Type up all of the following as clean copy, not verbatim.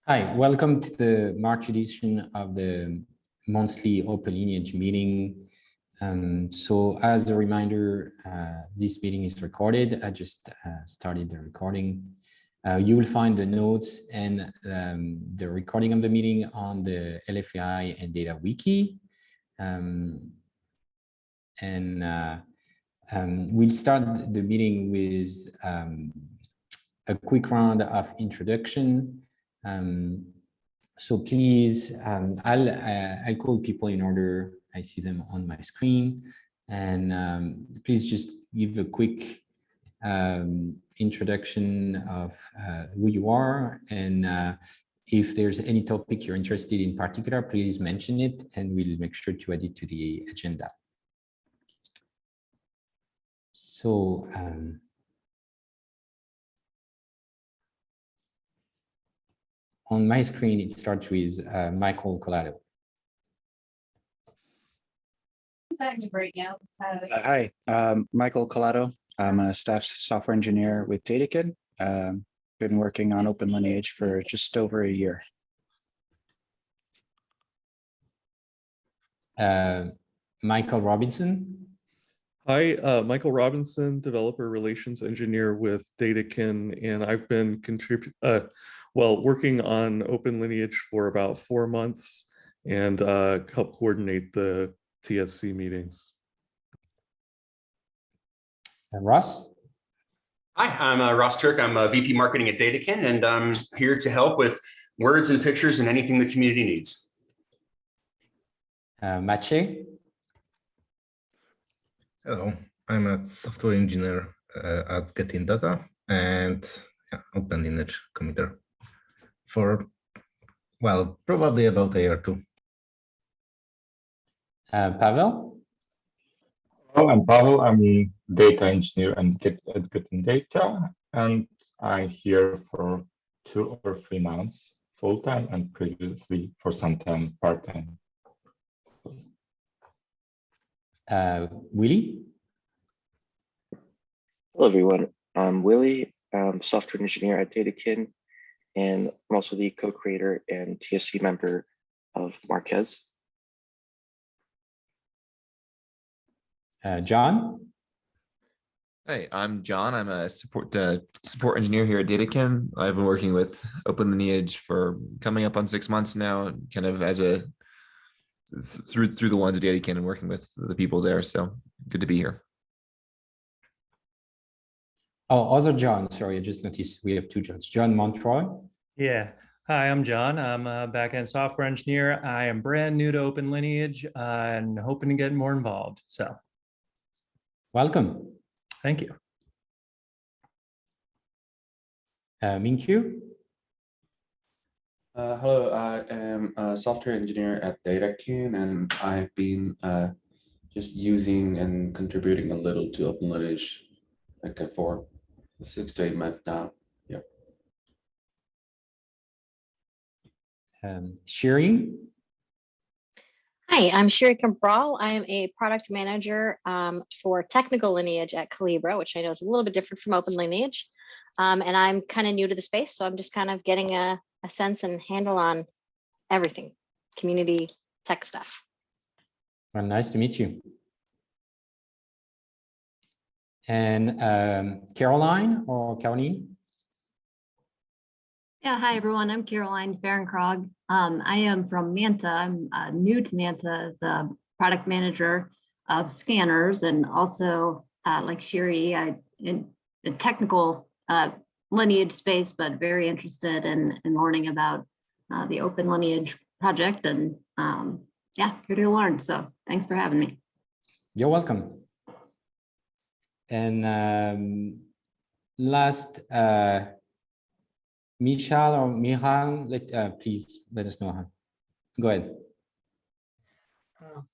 Hi, welcome to the March edition of the monthly OpenLineage meeting. So as a reminder, this meeting is recorded. I just started the recording. You will find the notes and the recording of the meeting on the LFAI and Data Wiki. We'll start the meeting with a quick round of introduction. So please, I'll call people in order. I see them on my screen, and please just give a quick introduction of who you are, and if there's any topic you're interested in particular, please mention it, and we'll make sure to add it to the agenda. So. On my screen, it starts with Michael Collado. Hi, Michael Collado. I'm a staff software engineer with Datakin. Been working on OpenLineage for just over a year. Michael Robinson. Hi, Michael Robinson, developer relations engineer with Datakin, and I've been working on OpenLineage for about 4 months and help coordinate the TSC meetings. Ross? Hi, I'm Ross Turk. I'm a VP Marketing at Datakin, and I'm here to help with words and pictures and anything the community needs. Maciej? Hello, I'm a software engineer at Getting Data and OpenLineage committer for, well, probably about a year or two. Pavel? Hello, I'm Pavel. I'm a data engineer at Getting Data, and I'm here for 2 or 3 months full-time and previously for some time part-time. Willy? Hello, everyone. I'm Willy. I'm software engineer at Datakin, and I'm also the co-creator and TSC member of Marquez. John? Hey, I'm John. I'm a support engineer here at Datakin. I've been working with OpenLineage for coming up on 6 months now, kind of as a through the lens of Datakin and working with the people there. So good to be here. Oh, other John. Sorry, I just noticed we have 2 Johns. John Montroy? Yeah. Hi, I'm John. I'm a backend software engineer. I am brand new to OpenLineage and hoping to get more involved. So, welcome. Thank you. Minkyu? Hello, I am a software engineer at Datakin, and I've been just using and contributing a little to OpenLineage for 6 to 8 months now. Yep. Sherry? Hi, I'm Sherry Cabral. I am a product manager for technical lineage at Calibra, which I know is a little bit different from OpenLineage. And I'm kind of new to the space, so I'm just kind of getting a sense and handle on everything, community tech stuff. Well, nice to meet you. And Caroline or Caroline? Yeah, hi everyone. I'm Caroline Fahrenkrog. I am from Manta. I'm new to Manta as a product manager of scanners, and also like Sherry, in the technical lineage space, but very interested in learning about the OpenLineage project, and yeah, here to learn. So thanks for having me. You're welcome. And last, Michal or Mihan, please let us know. Go ahead.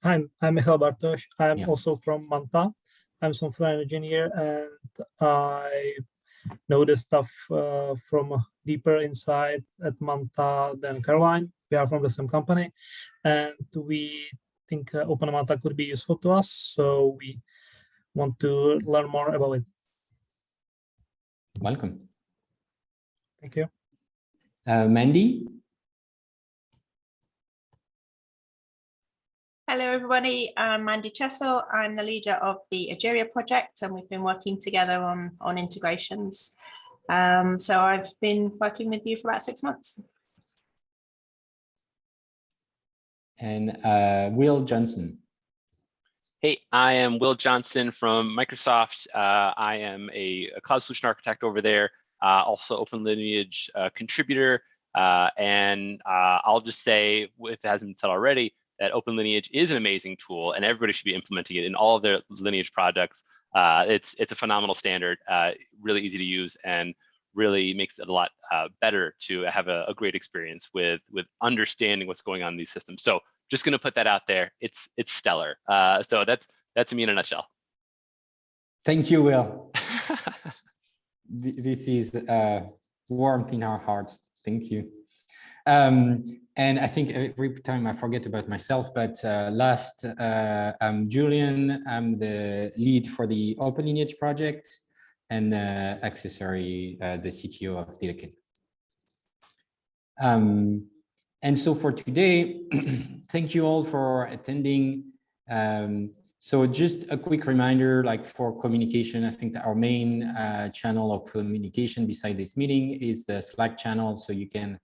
I'm Michal Bartosz. I'm also from Manta. I'm a software engineer, and I know this stuff from deeper inside at Manta than Caroline. We are from the same company, and we think Open Manta could be useful to us, so we want to learn more about it. Welcome. Thank you. Mandy? Hello, everybody. I'm Mandy Chessel. I'm the leader of the Ageria project, and we've been working together on integrations. So I've been working with you for about 6 months. And Will Johnson. Hey, I am Will Johnson from Microsoft. I am a cloud solution architect over there, also OpenLineage contributor. And I'll just say, if it hasn't been said already, that OpenLineage is an amazing tool and everybody should be implementing it in all of their lineage projects. It's a phenomenal standard, really easy to use, and really makes it a lot better to have a great experience with understanding what's going on in these systems. So just going to put that out there. It's stellar. So that's me in a nutshell. Thank you, Will. This is warmth in our hearts. Thank you. And I think every time I forget about myself, but last, I'm Julien. I'm the lead for the OpenLineage project, and accessory, the CTO of DataKin. And so for today, thank you all for attending. So just a quick reminder, like for communication, I think that our main channel of communication beside this meeting is the Slack channel. So you can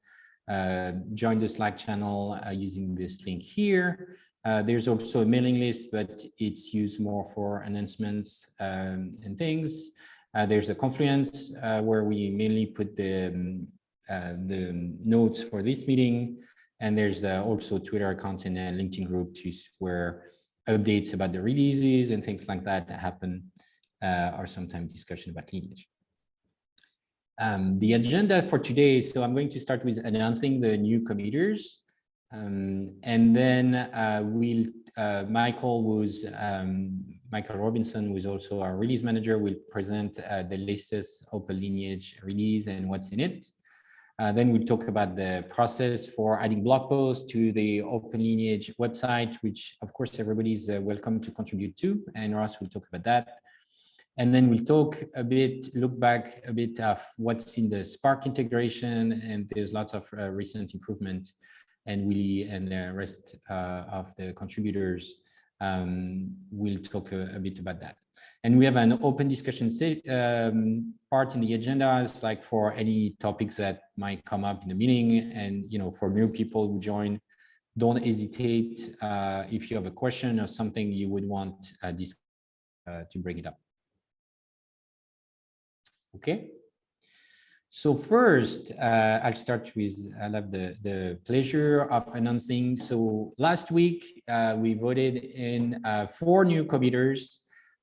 join the Slack channel using this link here. There's also a mailing list, but it's used more for announcements and things. There's a Confluence where we mainly put the notes for this meeting. And there's also Twitter account and a LinkedIn group where updates about the releases and things like that happen, or sometimes discussion about lineage. The agenda for today, so I'm going to start with announcing the new committers. And then Michael Robinson, who is also our release manager, will present the latest OpenLineage release and what's in it. Then we'll talk about the process for adding blog posts to the OpenLineage website, which of course everybody's welcome to contribute to, and Ross will talk about that. And then we'll talk a bit, look back a bit of what's in the Spark integration, and there's lots of recent improvement, and Willy and the rest of the contributors will talk a bit about that. And we have an open discussion part in the agenda. It's like for any topics that might come up in the meeting, and for new people who join, don't hesitate if you have a question or something you would want to bring it up. Okay. So first, I'll start with, I'll have the pleasure of announcing. So last week, we voted in 4 new committers.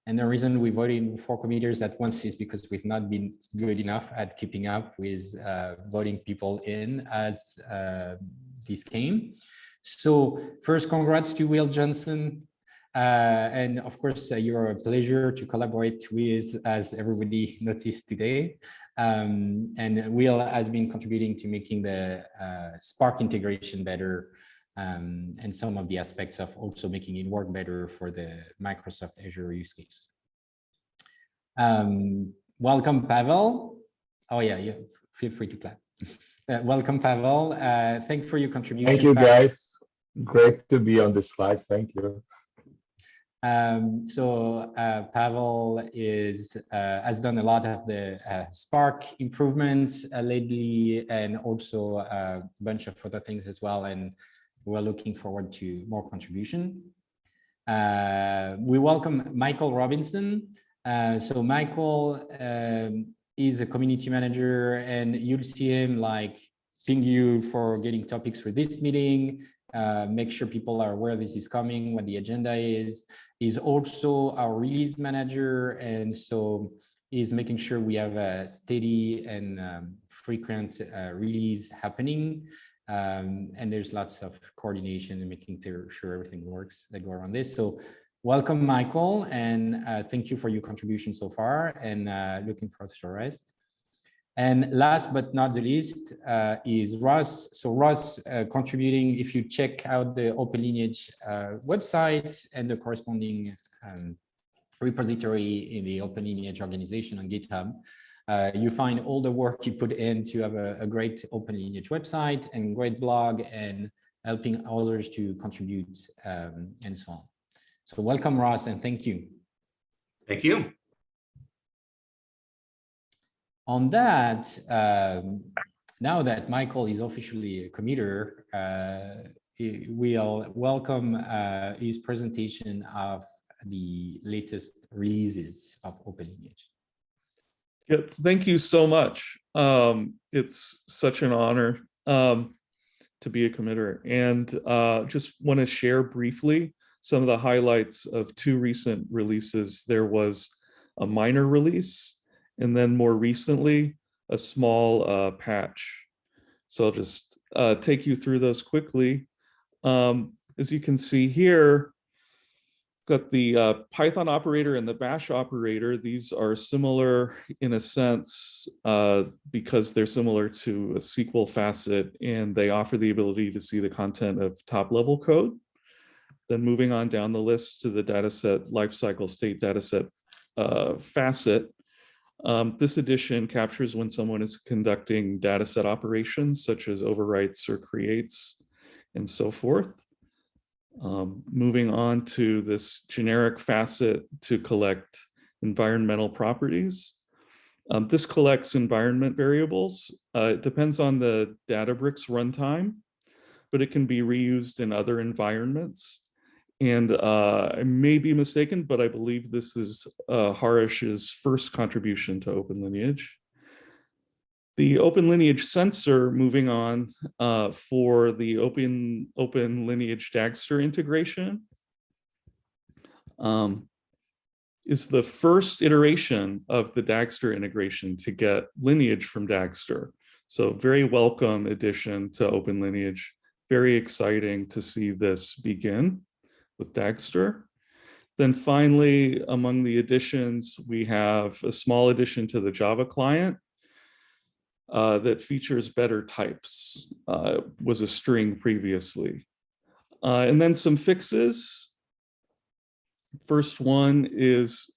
And the reason we voted in 4 committers at once is because we've not been good enough at keeping up with voting people in as this came. So first, congrats to Will Johnson. And of course, you're a pleasure to collaborate with, as everybody noticed today. And Will has been contributing to making the Spark integration better, and some of the aspects of also making it work better for the Microsoft Azure use case. Welcome, Pavel. Oh yeah, feel free to clap. Welcome, Pavel. Thank you for your contribution. Thank you, guys. Great to be on this slide. Thank you. Pavel has done a lot of the Spark improvements lately, and also a bunch of other things as well. And we're looking forward to more contribution. We welcome Michael Robinson. So Michael is a community manager, and you'll see him like ping you for getting topics for this meeting. Make sure people are aware this is coming, what the agenda is. He's also our release manager, and so he's making sure we have a steady and frequent release happening. And there's lots of coordination and making sure everything works that go around this. So welcome, Michael, and thank you for your contribution so far, and looking forward to the rest. And last but not the least is Ross. So Ross contributing, if you check out the OpenLineage website and the corresponding repository in the OpenLineage organization on GitHub, you find all the work you put in to have a great OpenLineage website and great blog and helping others to contribute, and so on. So welcome, Ross, and thank you. Thank you. On that, now that Michael is officially a committer, we'll welcome his presentation of the latest releases of OpenLineage. Yeah, thank you so much. It's such an honor to be a committer, and just want to share briefly some of the highlights of two recent releases. There was a minor release, and then more recently, a small patch. So I'll just take you through those quickly. As you can see here, got the Python operator and the bash operator. These are similar in a sense because they're similar to a SQL facet, and they offer the ability to see the content of top-level code. Then moving on down the list to the dataset lifecycle state dataset facet. This edition captures when someone is conducting dataset operations such as overwrites or creates and so forth. Moving on to this generic facet to collect environmental properties. This collects environment variables. It depends on the Databricks runtime, but it can be reused in other environments. And I may be mistaken, but I believe this is Harish's first contribution to OpenLineage. The OpenLineage sensor, moving on for the OpenLineage Dagster integration, is the first iteration of the Dagster integration to get lineage from Dagster. So very welcome addition to OpenLineage. Very exciting to see this begin with Dagster. Then finally, among the additions, we have a small addition to the Java client that features better types, was a string previously. And then some fixes. First one is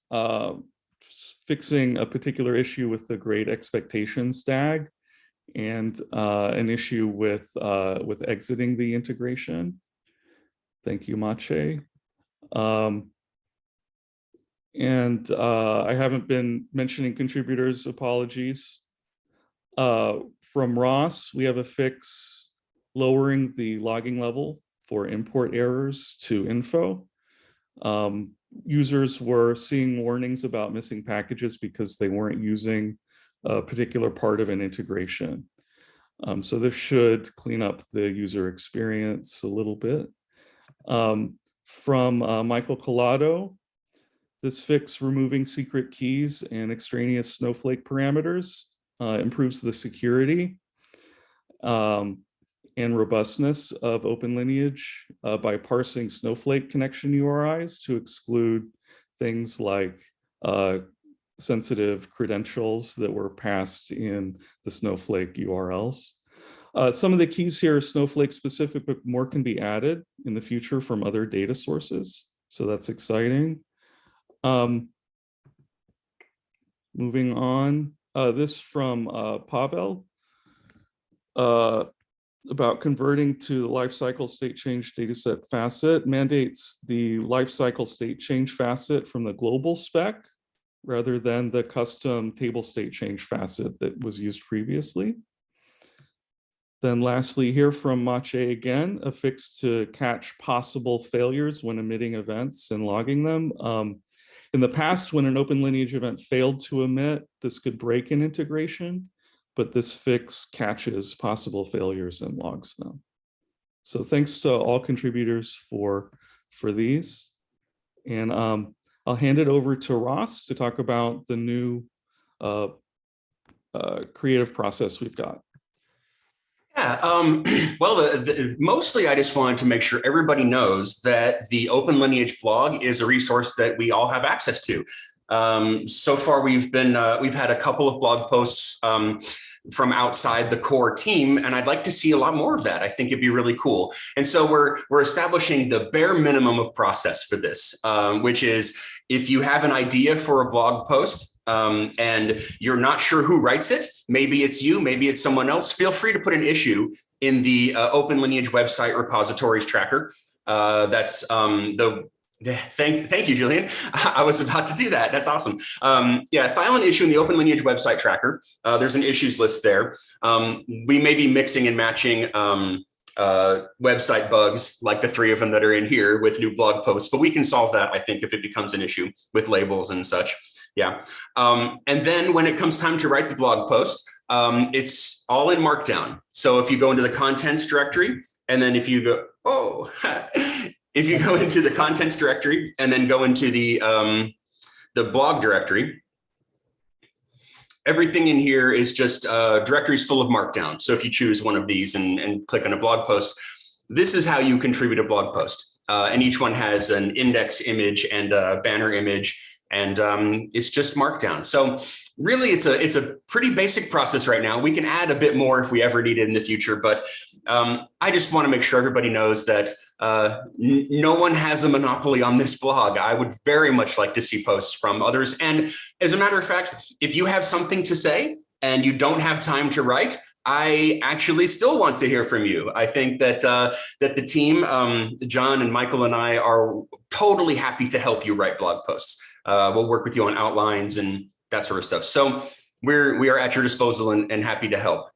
fixing a particular issue with the grade expectations DAG and an issue with exiting the integration. Thank you, Mache. And I haven't been mentioning contributors, apologies. From Ross, we have a fix lowering the logging level for import errors to info. Users were seeing warnings about missing packages because they weren't using a particular part of an integration. So this should clean up the user experience a little bit. From Michael Collado, this fix removing secret keys and extraneous Snowflake parameters improves the security and robustness of OpenLineage by parsing Snowflake connection URIs to exclude things like sensitive credentials that were passed in the Snowflake URLs. Some of the keys here are Snowflake specific, but more can be added in the future from other data sources. So that's exciting. Moving on, this from Pavel about converting to the lifecycle state change dataset facet mandates the lifecycle state change facet from the global spec rather than the custom table state change facet that was used previously. Then lastly, here from Mache again, a fix to catch possible failures when emitting events and logging them. In the past, when an OpenLineage event failed to emit, this could break an integration, but this fix catches possible failures and logs them. So thanks to all contributors for these. And I'll hand it over to Ross to talk about the new creative process we've got. Yeah, well, mostly I just wanted to make sure everybody knows that the OpenLineage blog is a resource that we all have access to. So far, we've had a couple of blog posts from outside the core team, and I'd like to see a lot more of that. I think it'd be really cool. And so we're establishing the bare minimum of process for this, which is if you have an idea for a blog post, and you're not sure who writes it, maybe it's you, maybe it's someone else, feel free to put an issue in the OpenLineage website repositories tracker. That's thank you, Julien. I was about to do that. That's awesome. Yeah, file an issue in the OpenLineage website tracker. There's an issues list there. We may be mixing and matching website bugs like the 3 of them that are in here with new blog posts, but we can solve that, I think, if it becomes an issue with labels and such. Yeah. And then when it comes time to write the blog post, it's all in Markdown. So if you go into the contents directory, and then if you go, if you go into the contents directory and then go into the blog directory, everything in here is just directories full of Markdown. So if you choose one of these and click on a blog post, this is how you contribute a blog post. And each one has an index image and a banner image, and it's just Markdown. So really, it's a pretty basic process right now. We can add a bit more if we ever need it in the future, but I just want to make sure everybody knows that no one has a monopoly on this blog. I would very much like to see posts from others. And as a matter of fact, if you have something to say and you don't have time to write, I actually still want to hear from you. I think that that the team, John and Michael and I, are totally happy to help you write blog posts. We'll work with you on outlines and that sort of stuff. So we are at your disposal and happy to help.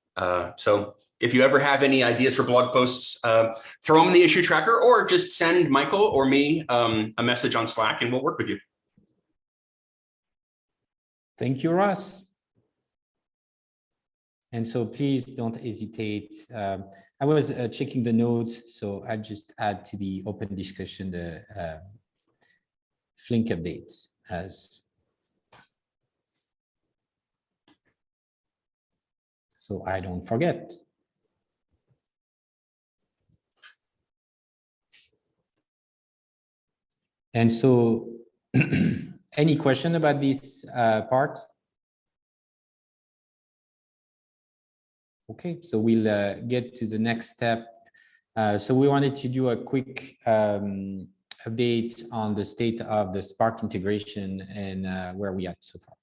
So if you ever have any ideas for blog posts, throw them in the issue tracker or just send Michael or me a message on Slack and we'll work with you. Thank you, Ross. And so please don't hesitate. I was checking the notes, so I just add to the open discussion the Flink updates as so I don't forget. And so any question about this part? Okay, so we'll get to the next step. So we wanted to do a quick update on the state of the Spark integration and where we are at so far.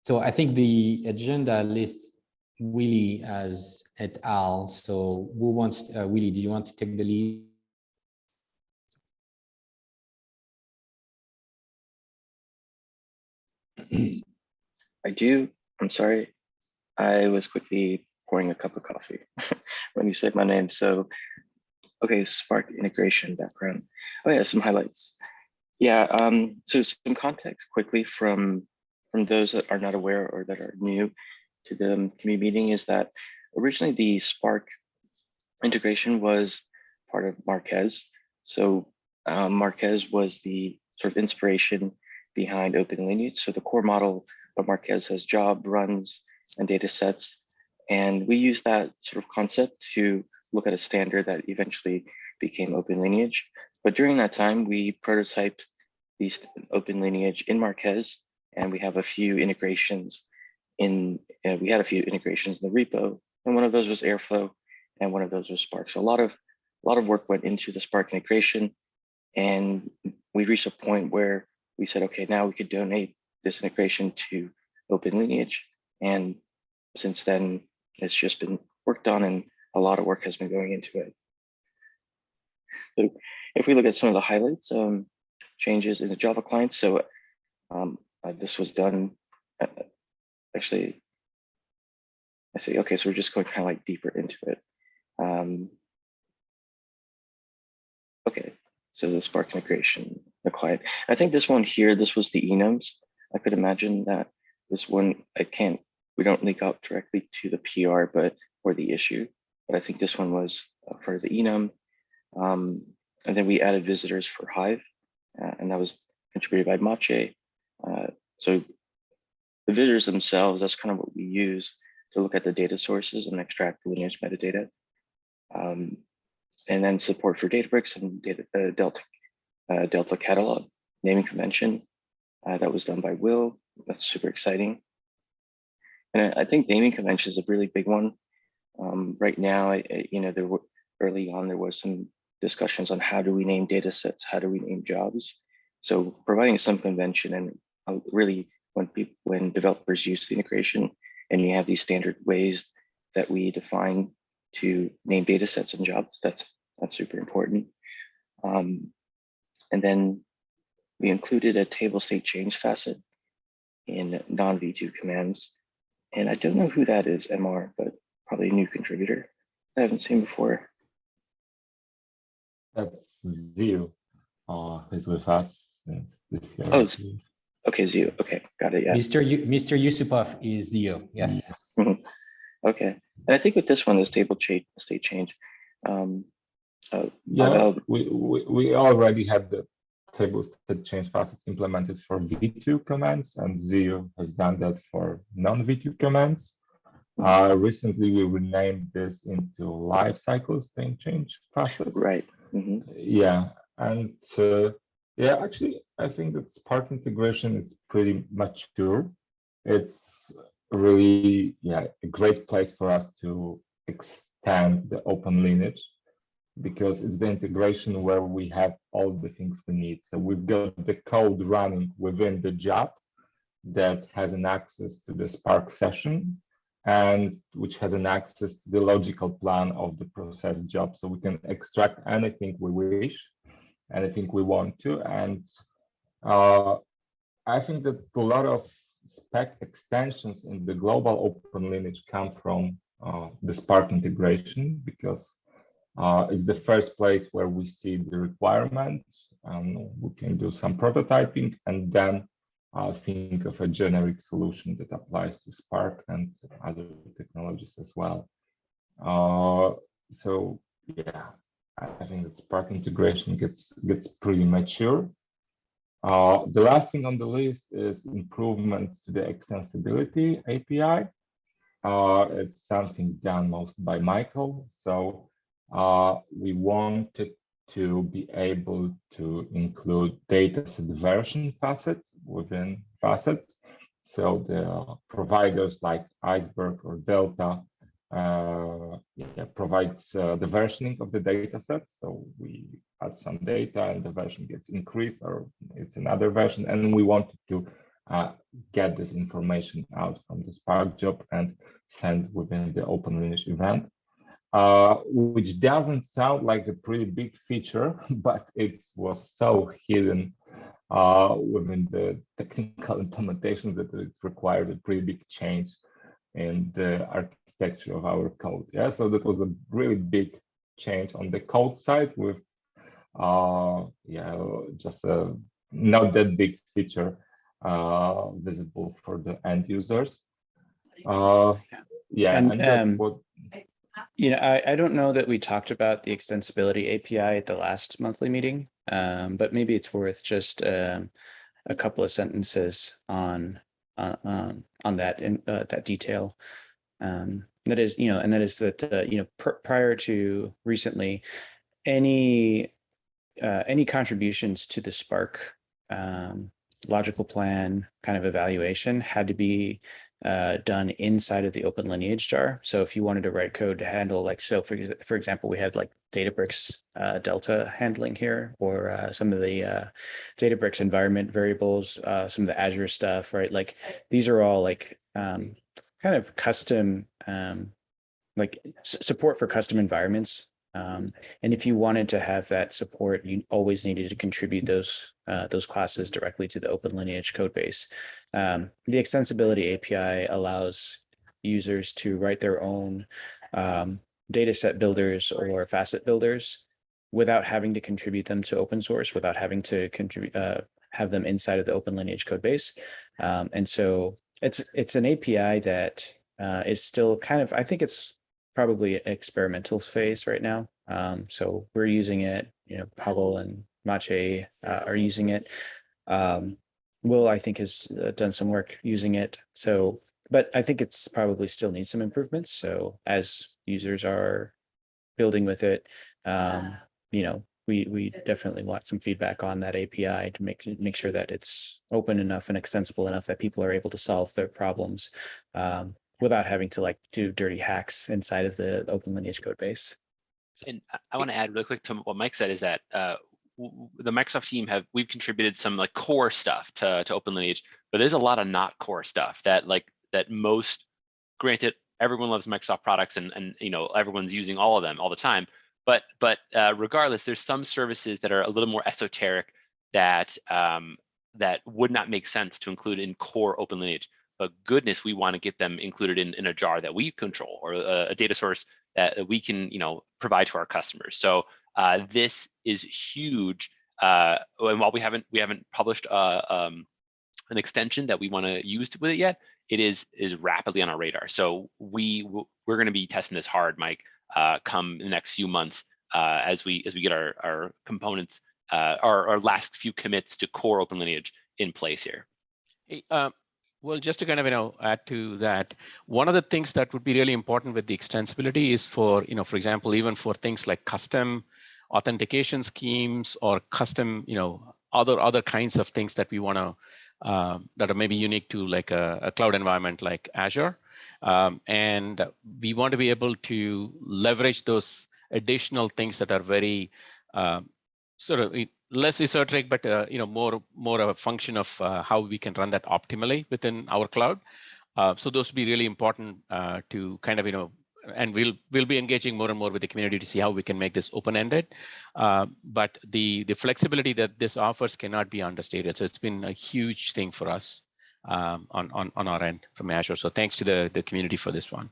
So I think the agenda lists Willy as et al. So who wants, Willy, do you want to take the lead? I do. I'm sorry. I was quickly pouring a cup of coffee when you said my name. So, okay, Spark integration background. Oh yeah, some highlights. Yeah, so some context quickly from those that are not aware or that are new to the community meeting is that originally the Spark integration was part of Marquez. So Marquez was the sort of inspiration behind OpenLineage. So the core model of Marquez has job, runs, and data sets. And we use that sort of concept to look at a standard that eventually became OpenLineage. But during that time, we prototyped these OpenLineage in Marquez, and we have a few integrations in, we had a few integrations in the repo, and one of those was Airflow, and one of those was Spark. So a lot of work went into the Spark integration, and we reached a point where we said, okay, now we could donate this integration to OpenLineage. And since then, it's just been worked on, and a lot of work has been going into it. So if we look at some of the highlights, changes in the Java client. So this was done, actually, I say, okay, so we're just going kind of like deeper into it. Okay, so the Spark integration, the client. I think this one here, this was the enums. I could imagine that this one, we don't link out directly to the PR, or the issue, but I think this one was for the enum. And then we added visitors for Hive, and that was contributed by Mache. So the visitors themselves, that's kind of what we use to look at the data sources and extract the lineage metadata. And then support for Databricks and Delta catalog, naming convention, that was done by Will. That's super exciting. And I think naming convention is a really big one. Right now, early on, there was some discussions on how do we name data sets, how do we name jobs. So providing some convention, and really when developers use the integration and you have these standard ways that we define to name data sets and jobs, that's super important. And then we included a table state change facet in non-V2 commands. And I don't know who that is, MR, but probably a new contributor I haven't seen before. That's Zio. He's with us since this year. Oh, okay, Zio. Okay, got it. Yeah. Mr. Yusupov is Zio. Yes. Okay, and I think with this one, this table state change. Yeah, we already had the table state change facets implemented for V2 commands, and Zio has done that for non-V2 commands. Recently, we renamed this into lifecycle state change facets. Right. Yeah, and yeah, actually, I think that Spark integration is pretty mature. It's really, yeah, a great place for us to extend the OpenLineage, because it's the integration where we have all the things we need. So we've got the code running within the job that has an access to the Spark session, and which has an access to the logical plan of the process job. So we can extract anything we wish, anything we want to. And I think that a lot of spec extensions in the global OpenLineage come from the Spark integration, because it's the first place where we see the requirements, and we can do some prototyping, and then think of a generic solution that applies to Spark and other technologies as well. So yeah, I think that Spark integration gets pretty mature. The last thing on the list is improvements to the extensibility API. It's something done most by Michael. So we wanted to be able to include dataset version facets within facets. So the providers like Iceberg or Delta provides the versioning of the datasets. So we add some data and the version gets increased, or it's another version. And we wanted to get this information out from the Spark job and send within the OpenLineage event. Which doesn't sound like a pretty big feature, but it was so hidden within the technical implementations that it required a pretty big change in the architecture of our code. Yeah, so that was a really big change on the code side with just a not that big feature visible for the end users. You know, I don't know that we talked about the extensibility API at the last monthly meeting, but maybe it's worth just a couple of sentences on that detail. That is, prior to recently, any contributions to the Spark logical plan kind of evaluation had to be done inside of the OpenLineage jar. So if you wanted to write code to handle, like, so for example, we had like Databricks Delta handling here, or some of the Databricks environment variables, some of the Azure stuff, right? Like these are all like kind of custom, like support for custom environments. And if you wanted to have that support, you always needed to contribute those classes directly to the OpenLineage code base. The extensibility API allows users to write their own dataset builders or facet builders without having to contribute them to open source, without having to contribute have them inside of the OpenLineage code base. And so it's an API that is still kind of, I think it's probably an experimental phase right now. So we're using it, Pavel and Maciej are using it. Will, I think, has done some work using it. So, but I think it's probably still needs some improvements. So as users are building with it, we definitely want some feedback on that API to make sure that it's open enough and extensible enough that people are able to solve their problems without having to like do dirty hacks inside of the OpenLineage code base. And I want to add really quick to what Mike said is that the Microsoft team we've contributed some like core stuff to OpenLineage, but there's a lot of not core stuff that most, granted, everyone loves Microsoft products and you know everyone's using all of them all the time, but regardless, there's some services that are a little more esoteric that that would not make sense to include in core OpenLineage. But goodness, we want to get them included in a jar that we control or a data source that we can, you know, provide to our customers. So this is huge. And while we haven't published an extension that we want to use with it yet, it is rapidly on our radar. So we're going to be testing this hard, Mike, come the next few months as we get our components, our last few commits to core OpenLineage in place here. Hey, well, just to kind of add to that, one of the things that would be really important with the extensibility is for for example, even for things like custom authentication schemes or custom other kinds of things that we want to that are maybe unique to like a cloud environment like Azure, and we want to be able to leverage those additional things that are very sort of less esoteric, but more of a function of how we can run that optimally within our cloud. So those would be really important to kind of and we'll be engaging more and more with the community to see how we can make this open-ended. But the flexibility that this offers cannot be understated. So it's been a huge thing for us on our end from Azure. So thanks to the community for this one.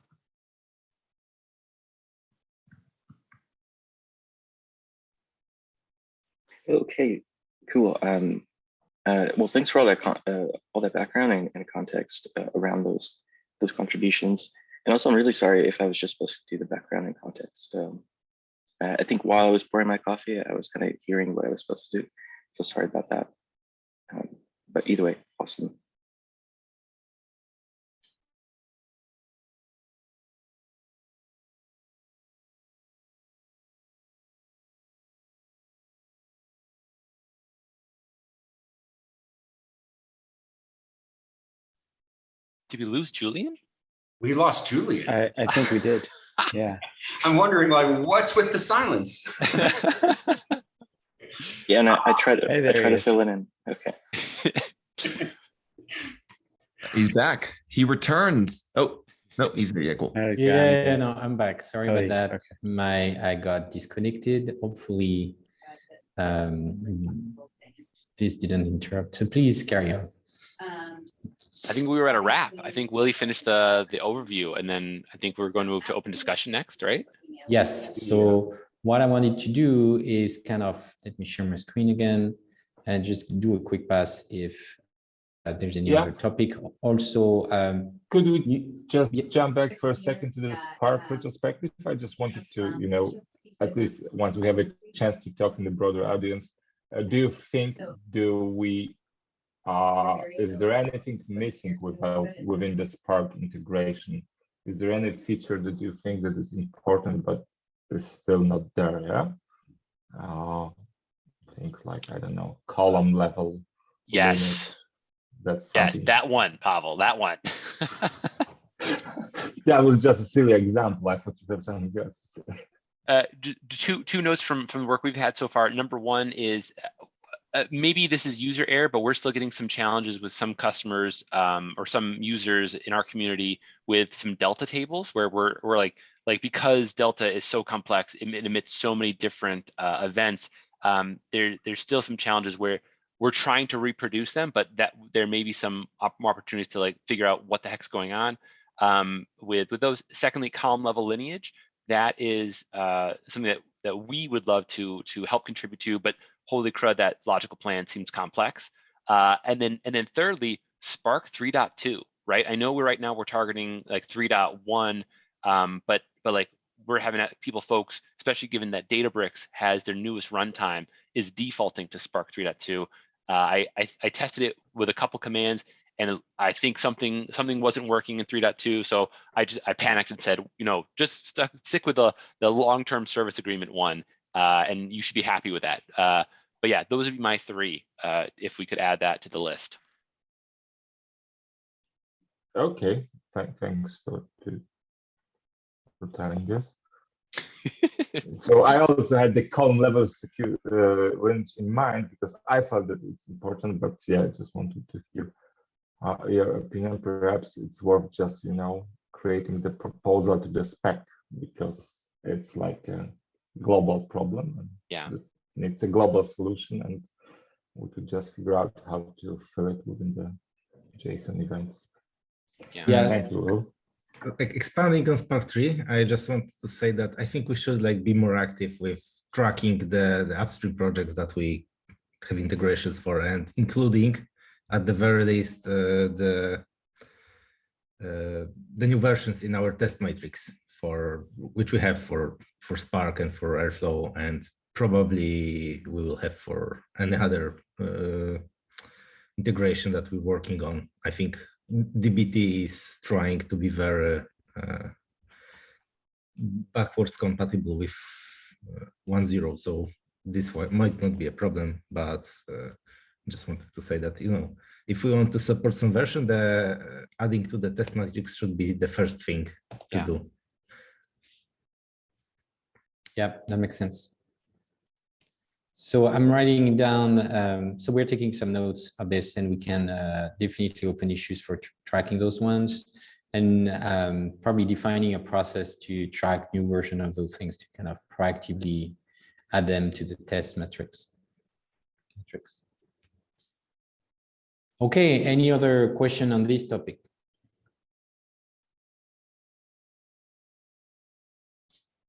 Okay, cool. Well, thanks for all that background and context around those contributions. And also, I'm really sorry if I was just supposed to do the background and context. I think while I was pouring my coffee, I was kind of hearing what I was supposed to do. So sorry about that. But either way, awesome. Did we lose Julien? We lost Julien. I think we did. Yeah. I'm wondering, like, what's with the silence? Yeah, and I try to fill it in. Okay. He's back. He returns. Oh no, he's there. Yeah, cool. Yeah, no, I'm back. Sorry about that. Okay. I got disconnected. Hopefully, this didn't interrupt. So please carry on. I think we were at a wrap. I think Willy finished the overview, and then I think we're going to move to open discussion next, right? Yes. So what I wanted to do is kind of, let me share my screen again and just do a quick pass if there's any other topic. Also, could we just jump back for a second to the Spark retrospective? I just wanted to, at least once we have a chance to talk in the broader audience, do you think, is there anything missing within the Spark integration? Is there any feature that you think that is important but is still not there? Yeah. Things like, I don't know, column level. Yes. That's yes, that one, Pavel. That one. That was just a silly example. I thought you had something else. Two notes from the work we've had so far. Number one is maybe this is user error, but we're still getting some challenges with some customers or some users in our community with some Delta tables where we're like because Delta is so complex, it emits so many different events. There's still some challenges where we're trying to reproduce them, but that there may be some more opportunities to like figure out what the heck's going on with those. Secondly, column level lineage. That is something that we would love to help contribute to, but holy crud, that logical plan seems complex. And then thirdly, Spark 3.2, right? I know right now we're targeting like 3.1, but like we're having folks, especially given that Databricks has their newest runtime is defaulting to Spark 3.2. I tested it with a couple commands, and I think something wasn't working in 3.2. So I panicked and said, just stick with the long-term service agreement one, and you should be happy with that. But yeah, those would be my three, if we could add that to the list. Okay, thanks for telling this. So I also had the column level range in mind because I felt that it's important. But yeah, I just wanted to hear your opinion. Perhaps it's worth just creating the proposal to the spec because it's like a global problem. And yeah, it's a global solution, and we could just figure out how to fill it within the JSON events. Yeah. Thank you, Will. Like expanding on Spark 3, I just wanted to say that I think we should be more active with tracking the upstream projects that we have integrations for, and including at the very least the new versions in our test matrix which we have for Spark and for Airflow, and probably we will have for any other integration that we're working on. I think DBT is trying to be very backwards compatible with 1.0, so this might not be a problem, but just wanted to say that, if we want to support some version, the adding to the test matrix should be the first thing to do. Yeah, that makes sense. So I'm writing down, so we're taking some notes of this, and we can definitely open issues for tracking those ones, and probably defining a process to track new version of those things to kind of proactively add them to the test metrics. Okay, any other question on this topic?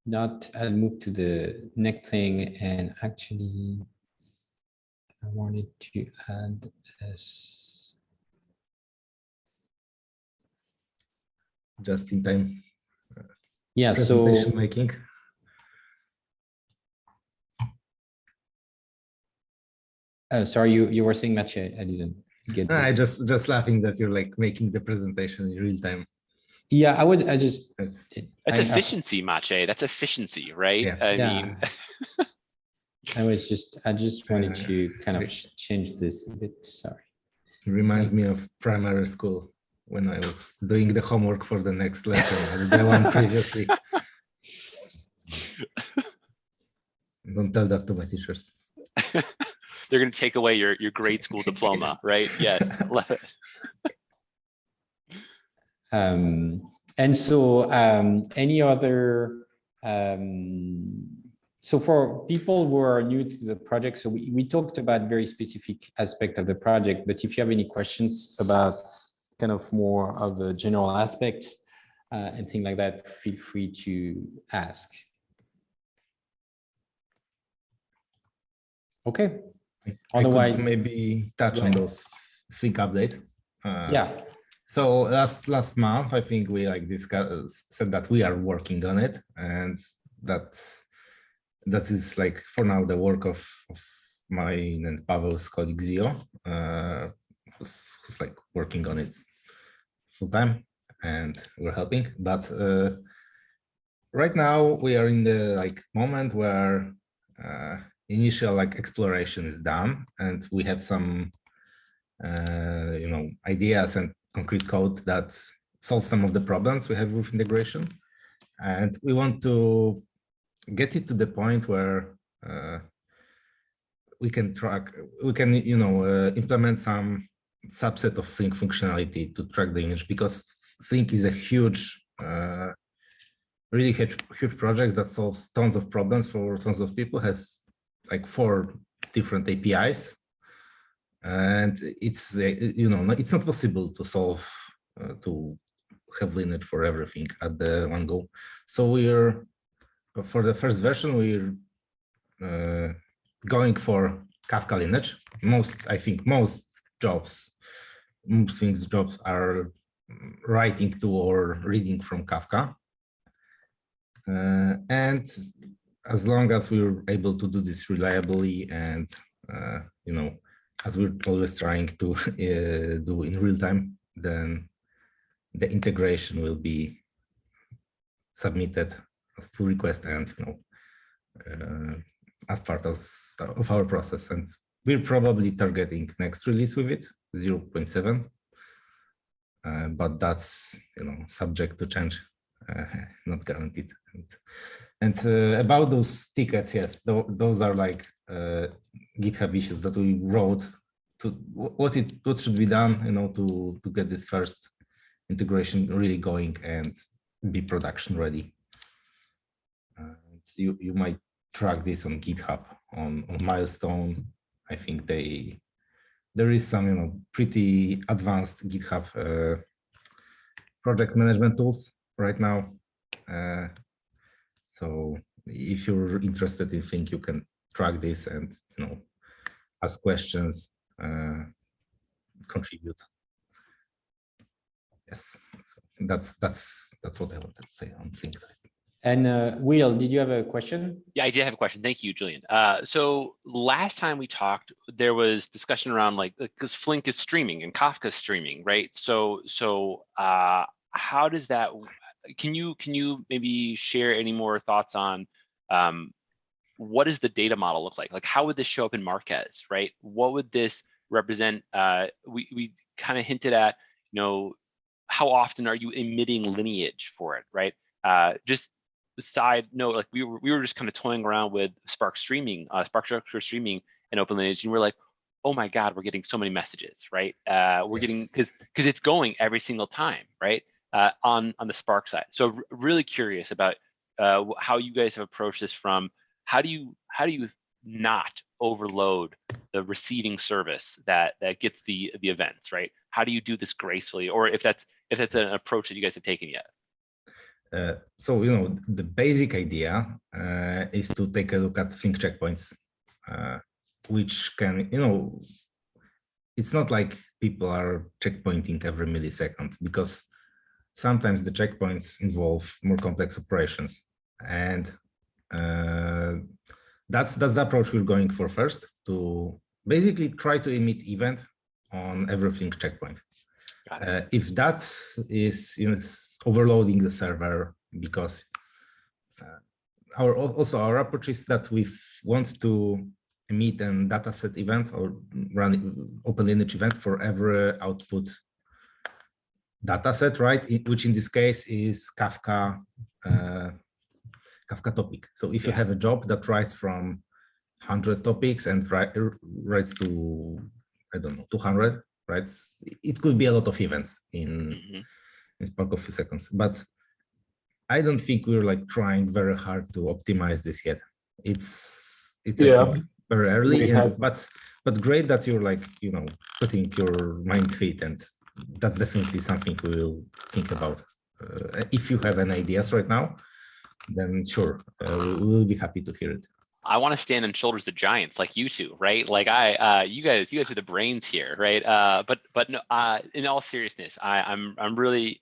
Not, I'll move to the next thing, and actually I wanted to add this. Just in time. Yeah, presentation so making. Sorry, you were saying, Maciej, I didn't get I this. just laughing that you're making the presentation in real time. Yeah, that's efficiency, Maciej. That's efficiency, right? Yeah. I mean, I just wanted to kind of change this a bit. Sorry. It reminds me of primary school when I was doing the homework for the next lesson, the one previously. Don't tell that to my teachers. they're going to take away your grade school diploma, right? Yes. And so any other, so for people who are new to the project, so we talked about very specific aspect of the project, but if you have any questions about kind of more of the general aspects and things like that, feel free to ask. Okay. Otherwise, maybe touch on those Think update. Yeah. So last month, I think we said that we are working on it, and that is for now the work of mine and Pavel's colleague Zio, who's working on it full time, and we're helping. But right now we are in the moment where initial exploration is done, and we have some ideas and concrete code that solves some of the problems we have with integration, and we want to get it to the point where we can implement some subset of Think functionality to track the image, because Think is a huge really huge project that solves tons of problems for tons of people, has 4 different APIs, and it's it's not possible to solve to have lineage for everything at the one go. So we're for the first version we're going for Kafka lineage. I think most jobs are writing to or reading from Kafka, and as long as we're able to do this reliably and as we're always trying to do in real time, then the integration will be submitted as pull request and as part of our process. And we're probably targeting next release with it, 0.7, but that's subject to change, not guaranteed. And And about those tickets, yes, those are like GitHub issues that we wrote to what should be done, to get this first integration really going and be production ready. You might track this on GitHub on Milestone. I think there is some pretty advanced GitHub project management tools right now. So if you're interested in things, you can track this and ask questions, contribute. Yes, so that's what I wanted to say on things. And Will, did you have a question? Yeah, I did have a question. Thank you, Julien. So last time we talked, there was discussion around because Flink is streaming and Kafka is streaming, right? So how does that? Can you maybe share any more thoughts on what does the data model look like? Like how would this show up in Marquez, right? What would this represent? We kind of hinted at, how often are you emitting lineage for it, right? Just side note, like we were just kind of toying around with Spark streaming, Spark structure streaming in OpenLineage, and we're like, oh my God, we're getting so many messages, right? We're getting because it's going every single time, right? On the Spark side. So really curious about how you guys have approached this from how do you not overload the receiving service that gets the events, right? How do you do this gracefully, or if that's an approach that you guys have taken yet? So the basic idea is to take a look at Flink checkpoints, which can it's not like people are checkpointing every millisecond, because sometimes the checkpoints involve more complex operations, and that's the approach we're going for first, to basically try to emit event on every Flink checkpoint. If that is overloading the server, because our approach is that we want to emit a dataset event or run OpenLineage event for every output dataset, right? Which in this case is Kafka topic. So if you have a job that writes from 100 topics and writes to, I don't know, 200, right? It could be a lot of events in Spark of few seconds, but I don't think we're trying very hard to optimize this yet. It's very early, but great that you're putting your mind to it, and that's definitely something we will think about. If you have any ideas right now, then sure, we'll be happy to hear it. I want to stand on shoulders of giants like you two, right? Like you guys are the brains here, right? But no, in all seriousness, I'm really,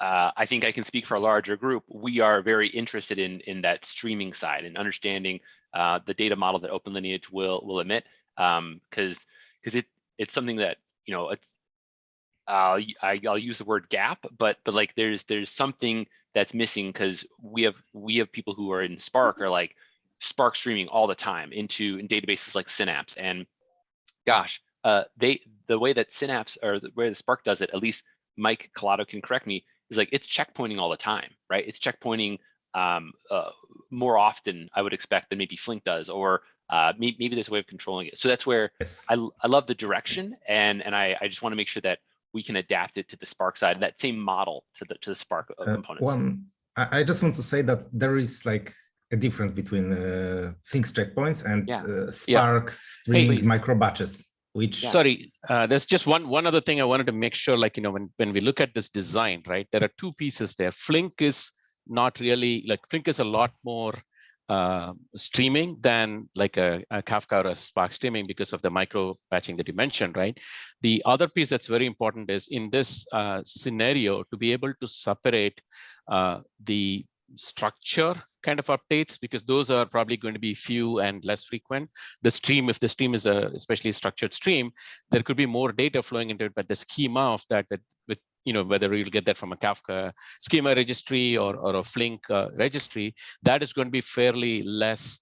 I think I can speak for a larger group. We are very interested in that streaming side and understanding the data model that OpenLineage will emit, because it's something that it's I'll use the word gap, but like there's something that's missing, because we have people who are in Spark are like Spark streaming all the time in databases like Synapse, and gosh, the way that Synapse, or the way the Spark does it, at least Mike Collado can correct me, is like it's checkpointing all the time, right? It's checkpointing more often, I would expect, than maybe Flink does, or maybe there's a way of controlling it. So that's where I love the direction, and I just want to make sure that we can adapt it to the Spark side, that same model to the Spark components. I just want to say that there is a difference between Flink's checkpoints and Spark streams micro batches. Sorry, there's just one other thing I wanted to make sure, when we look at this design, right, there are two pieces there. Flink is not really, Flink is a lot more streaming than a Kafka or a Spark streaming, because of the micro batching that you mentioned, right? The other piece that's very important is in this scenario to be able to separate the structure kind of updates, because those are probably going to be few and less frequent. The stream, if the stream is a especially structured stream, there could be more data flowing into it, but the schema of that with whether you'll get that from a Kafka schema registry or a Flink registry, that is going to be fairly less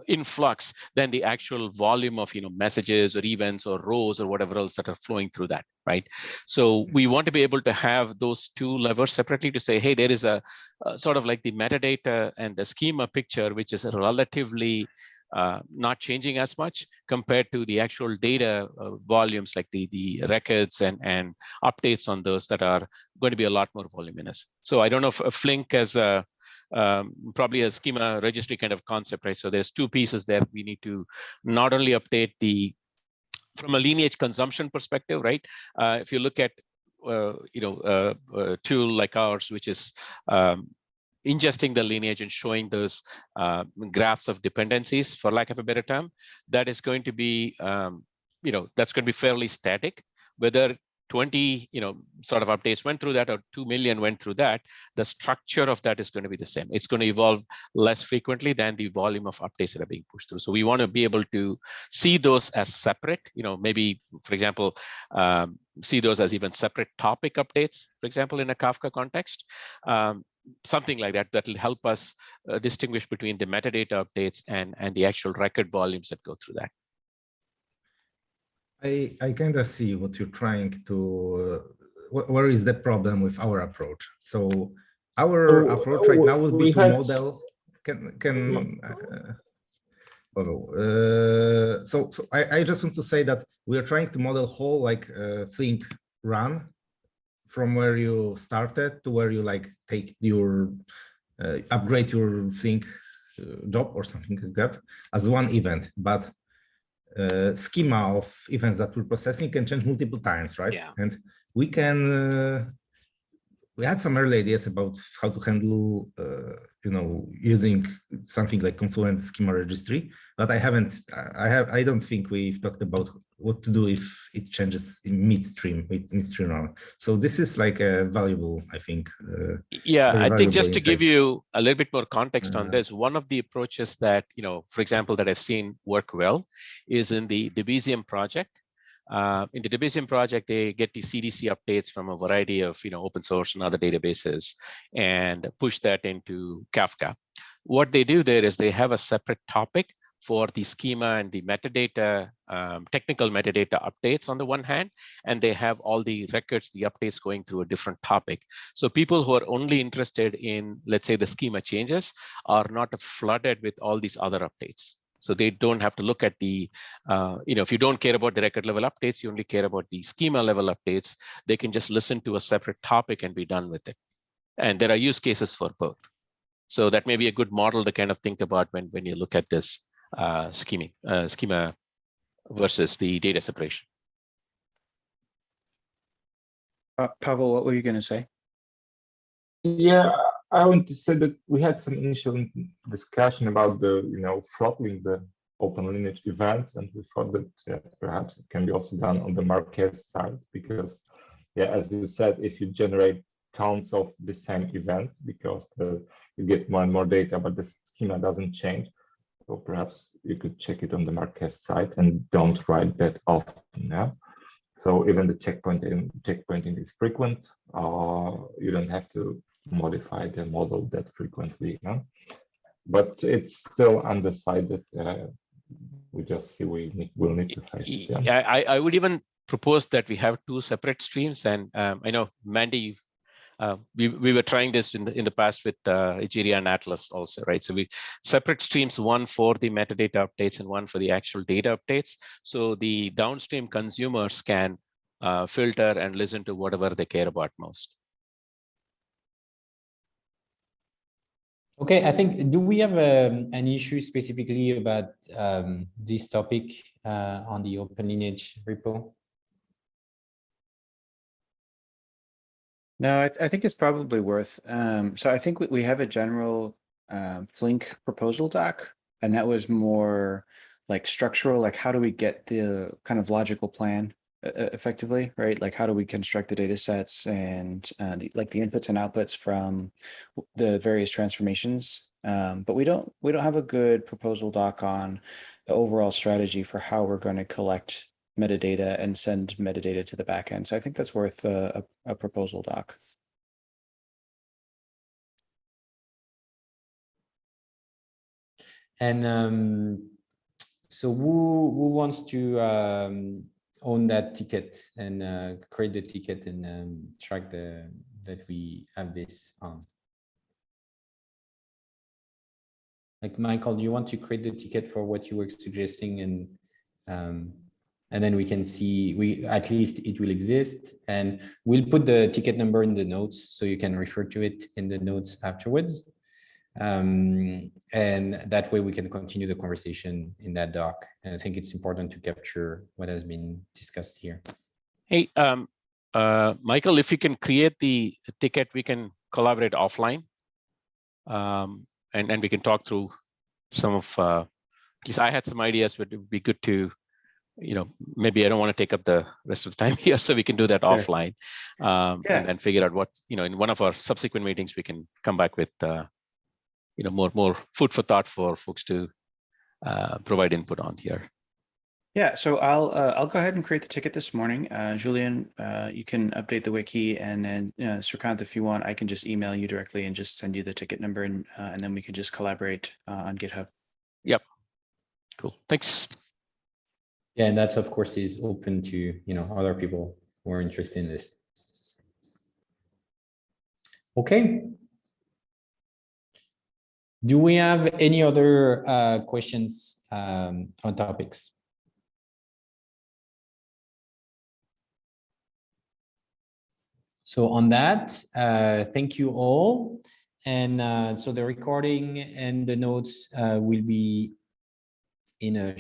in flux than the actual volume of messages or events or rows or whatever else that are flowing through that, right? So we want to be able to have those two levers separately to say, hey, there is a sort of like the metadata and the schema picture, which is relatively not changing as much compared to the actual data volumes, like the records and updates on those that are going to be a lot more voluminous. So I don't know if Flink has probably a schema registry kind of concept, right? So there's two pieces there. We need to not only update from a lineage consumption perspective, right? If you look at tool like ours, which is ingesting the lineage and showing those graphs of dependencies, for lack of a better term, that is going to be, that's going to be fairly static. Whether 20, sort of updates went through that or 2 million went through that, the structure of that is going to be the same. It's going to evolve less frequently than the volume of updates that are being pushed through. So we want to be able to see those as separate, maybe, for example, see those as even separate topic updates, for example, in a Kafka context. Something like that will help us distinguish between the metadata updates and the actual record volumes that go through that. I kind of see what you're trying to, where is the problem with our approach? So our approach right now would be to model, so I just want to say that we are trying to model whole like Flink run from where you started to where you like take your, upgrade your Flink job or something like that as one event, but schema of events that we're processing can change multiple times, right? Yeah. And we can, we had some early ideas about how to handle, using something like Confluent schema registry, but I don't think we've talked about what to do if it changes in midstream run. So this is like a valuable, I think. Yeah, I think just to give you a little bit more context on this, one of the approaches that, for example, that I've seen work well is in the Debezium project. In the Debezium project, they get the CDC updates from a variety of open source and other databases and push that into Kafka. What they do there is they have a separate topic for the schema and the metadata, technical metadata updates on the one hand, and they have all the records, the updates going through a different topic. So people who are only interested in, let's say, the schema changes are not flooded with all these other updates. So they don't have to look at the, if you don't care about the record level updates, you only care about the schema level updates, they can just listen to a separate topic and be done with it. And there are use cases for both. So that may be a good model to kind of think about when you look at this schema versus the data separation. Pavel, what were you going to say? Yeah, I want to say that we had some initial discussion about the, throttling the OpenLineage events, and we thought that perhaps it can be also done on the Marquez side, because, as you said, if you generate tons of the same events, because you get more and more data, but the schema doesn't change, so perhaps you could check it on the Marquez side and don't write that often. Yeah? So even the checkpointing is frequent. You don't have to modify the model that frequently, but it's still undecided. We just see we will need to face it. Yeah, I would even propose that we have two separate streams, and I know Mandy, we were trying this in the past with Egeria and Atlas also, right? So we separate streams, one for the metadata updates and one for the actual data updates. So the downstream consumers can filter and listen to whatever they care about most. Okay, I think, do we have an issue specifically about this topic on the OpenLineage repo? No, I think it's probably worth. So I think we have a general Flink proposal doc, and that was more like structural, like how do we get the kind of logical plan effectively, right? Like how do we construct the data sets and the inputs and outputs from the various transformations. But we don't have a good proposal doc on the overall strategy for how we're going to collect metadata and send metadata to the backend. So I think that's worth a proposal doc. And so who wants to own that ticket and create the ticket and track that we have this on? Like Michael, do you want to create the ticket for what you were suggesting, and then we can see at least it will exist, and we'll put the ticket number in the notes so you can refer to it in the notes afterwards. And that way we can continue the conversation in that doc. And I think it's important to capture what has been discussed here. Hey, Michael, if you can create the ticket, we can collaborate offline. And we can talk through some of, at least I had some ideas, but it would be good to, maybe I don't want to take up the rest of the time here, so we can do that offline, and then figure out what, in one of our subsequent meetings, we can come back with, more food for thought for folks to provide input on here. Yeah, so I'll go ahead and create the ticket this morning. Julien, you can update the wiki, and then Srikant, if you want, I can just email you directly and just send you the ticket number, and then we can just collaborate on GitHub. Yep. Cool. Thanks. Yeah, and that's of course is open to other people who are interested in this. Okay. Do we have any other questions on topics? So on that, thank you all. And so the recording and the notes will be in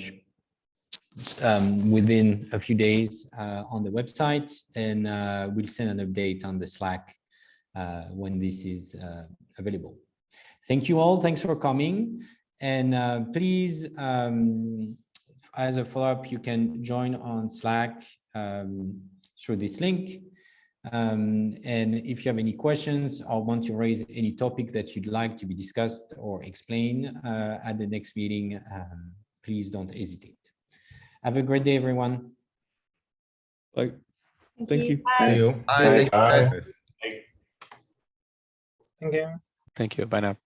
within a few days on the website, and we'll send an update on the Slack when this is available. Thank you all. Thanks for coming. And please, as a follow-up, you can join on Slack through this link. And if you have any questions or want to raise any topic that you'd like to be discussed or explained at the next meeting, please don't hesitate. Have a great day, everyone. Bye. Thank you. Bye. See you. Bye. Bye. Thank you. Thank you. Bye now.